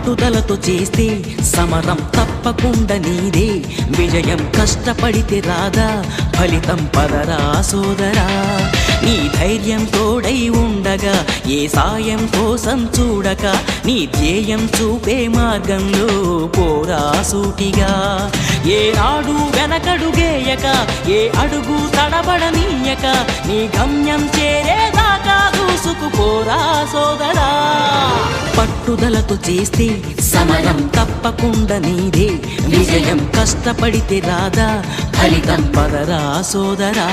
పట్టుదలతో చేస్తే సమరం తప్పకుండా నీదే, విజయం కష్టపడితే రాదా ఫలితం పదరా సోదరా. నీ ధైర్యం తోడై ఉండగా ఏ సాయం కోసం చూడక, నీ ధ్యేయం చూపే మార్గంలో పోరా సూటిగా. ఏ నాడు వెనకడుగేయక, ఏ అడుగు తడబడనీయక, నీ గమ్యం చేరేదాకా దూసుకుపోరా సోదరా. పట్టుదలతో చేస్తే సమరం తప్పకుండా నీదే, విజయం కష్టపడితే రాదా ఫలితం పదరా సోదరా.